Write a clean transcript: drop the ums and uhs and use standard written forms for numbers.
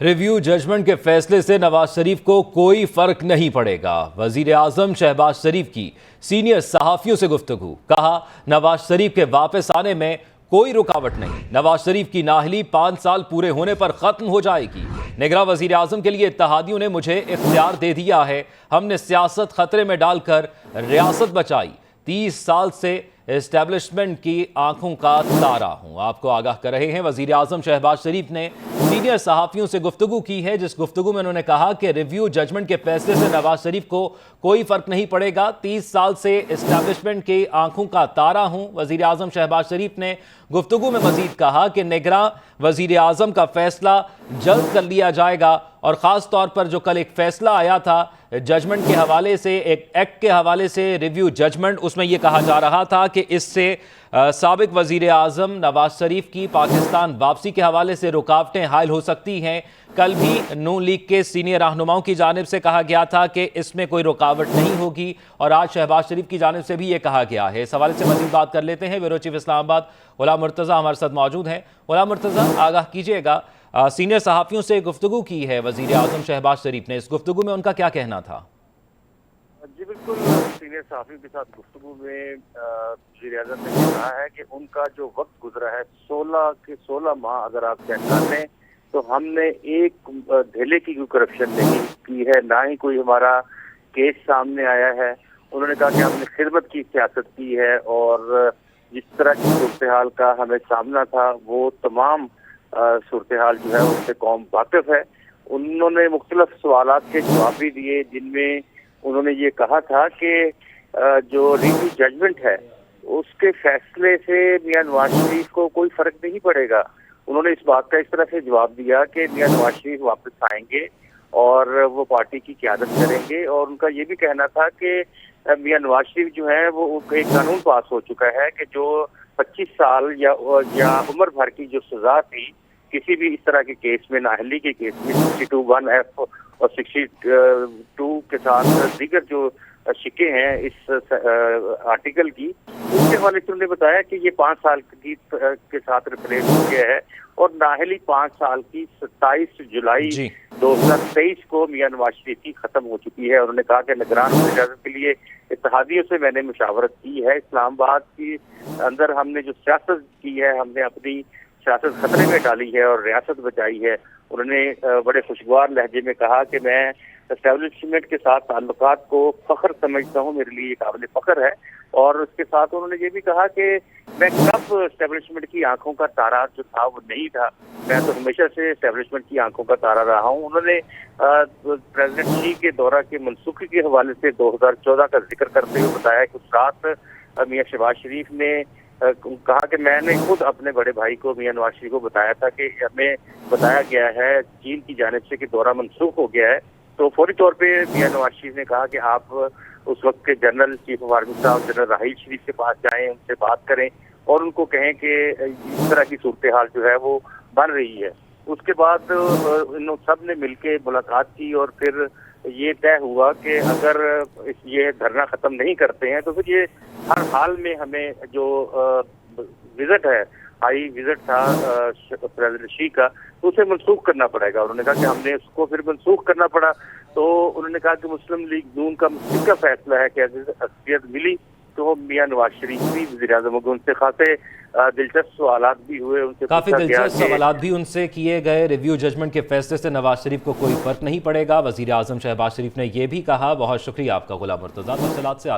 Review judgement के फैसले से नवाज शरीफ को कोई फर्क नहीं पड़ेगा। वजीर आजम शहबाज शरीफ की सीनियर सहाफियों से गुफ्तगू। कहा, नवाज शरीफ के वापस आने में कोई रुकावट नहीं। नवाज शरीफ की नाअहली 5 साल पूरे होने पर खत्म हो जाएगी। निगरां वजीर आजम के लिए इत्तेहादियों ने मुझे इख्तियार दे दिया है। हमने सियासत खतरे में डालकर रियासत बचाई। 30 साल से एस्टैब्लिशमेंट की आंखों का तारा हूं। आपको आगाह कर रहे हैं, वजीर आजम शहबाज शरीफ ने सीनियर सहाफियों से गुफ्तगू की है, जिस गुफ्तगू में उन्होंने कहा कि रिव्यू जजमेंट के फैसले से नवाज शरीफ को कोई फर्क नहीं पड़ेगा। 30 साल से एस्टैब्लिशमेंट की आंखों का तारा हूं। वजीर आजम शहबाज शरीफ ने गुफ्तगू में मजीद कहा कि निगरां वजीर आजम का फैसला जल्द कर लिया जाएगा और ख़ास तौर पर जो कल एक फैसला आया था जजमेंट के हवाले से, एक एक्ट के हवाले से, रिव्यू जजमेंट, उसमें यह कहा जा रहा था कि इससे साबिक वजीर आजम नवाज शरीफ की पाकिस्तान वापसी के हवाले से रुकावटें हायल हो सकती हैं। कल भी नून लीग के सीनियर रहनुमाओं की जानिब से कहा गया था कि इसमें कोई रुकावट नहीं होगी और आज शहबाज शरीफ की जानिब से भी ये कहा गया है। इस हवाले से मज़ीद बात कर लेते हैं। ब्यूरो चीफ इस्लामाबाद गुलाम मुर्तज़ा हमारे साथ मौजूद हैं। गुलाम मुर्तज़ा, आगाह कीजिएगा, सीनियर सहाफ़ियों से गुफ्तगू की है वज़ीर आज़म शहबाज शरीफ ने, इस गुफ्तगू में उनका क्या कहना था? जी बिल्कुल, सीनियर सहाफ़ियों के साथ गुफ्तगू में वज़ीर आज़म ने कहा है कि उनका जो वक्त गुजरा है 16 माह अगर आप चेक कर लें तो हमने एक धेले की कोई करप्शन नहीं की है, ना ही कोई हमारा केस सामने आया है। उन्होंने कहा कि हमने खिदमत की सियासत की है और जिस तरह की सूरत हाल का हमें सामना था वो तमाम सूरत हाल जो है उससे कौम वाकिफ है। उन्होंने मुख्तलिफ सवालात के जवाब भी दिए, जिनमें उन्होंने ये कहा था कि जो रिव्यू जजमेंट है उसके फैसले से मियां नवाज शरीफ को कोई फर्क नहीं पड़ेगा। उन्होंने इस बात का इस तरह से जवाब दिया कि मियां नवाज शरीफ वापस आएंगे और वो पार्टी की क़यादत करेंगे, और उनका ये भी कहना था कि मियां नवाज शरीफ जो है वो एक कानून पास हो चुका है कि जो 25 साल या उम्र भर की जो सजा थी किसी भी इस तरह के केस में, नाअहली के केस में 62(1)(f) और 62 के साथ दीगर जो शिके हैं इस आर्टिकल की, उसके हवाले से उन्होंने बताया कि ये 5 साल की के साथ रिप्लेस हो गया है और नाअहली 5 साल की 27 जुलाई 2023 को मियां नवाज शरीफ की खत्म हो चुकी है। उन्होंने कहा कि निगरान वज़ीर आज़म के लिए इत्तेहादियों से मैंने मुशावरत की है। इस्लामाबाद के अंदर हमने जो सियासत की है, हमने अपनी सियासत खतरे में डाली है और रियासत बचाई है। उन्होंने बड़े खुशगवार लहजे में कहा कि मैं एस्टैब्लिशमेंट के साथ ताल्लुकात को फख्र समझता हूँ, मेरे लिए काबिल फख्र है। और उसके साथ उन्होंने ये भी कहा कि मैं कब एस्टैब्लिशमेंट की आंखों का तारा जो था वो नहीं था, मैं तो हमेशा से एस्टैब्लिशमेंट की आंखों का तारा रहा हूँ। उन्होंने प्रेसिडेंट शी के दौरा के मनसूखी के हवाले से 2014 का जिक्र करते हुए बताया कि उस रात मियां शहबाज शरीफ ने कहा कि मैंने खुद अपने बड़े भाई को मियां नवाज शरीफ को बताया था कि हमें बताया गया है चीन की जानिब से कि दौरा मनसूख हो गया है। तो फौरी तौर पे मियां नवाज शरीफ ने कहा कि आप उस वक्त के जनरल चीफ ऑफ आर्मी साहब जनरल राहील शरीफ के पास जाएं, उनसे बात करें और उनको कहें कि इस तरह की सूरत हाल जो है वो बन रही है। उसके बाद इन सब ने मिलकर मुलाकात की और फिर ये तय हुआ कि अगर ये धरना ख़त्म नहीं करते हैं तो फिर ये हर हाल में हमें जो विजिट है, हाई विजिट था प्रेसिडेंट शी का, तो उसे मनसूख करना पड़ेगा। उन्होंने कहा कि हमने उसको फिर मनसूख करना पड़ा। तो उन्होंने कहा कि मुस्लिम लीग नून का मुस्तकिल फैसला है कि अक्सरियत मिली तो मियां नवाज शरीफ भी वज़ीर आज़म हो गए। उनसे खासे दिलचस्प सवालात भी हुए, उनसे काफ़ी दिलचस्प सवालात भी उनसे किए गए। रिव्यू जजमेंट के फैसले से नवाज शरीफ को कोई फर्क नहीं पड़ेगा, वज़ीर आज़म शहबाज शरीफ ने यह भी कहा। बहुत शुक्रिया आपका गुलाम मुर्तज़ा, तफसीलात से आगाह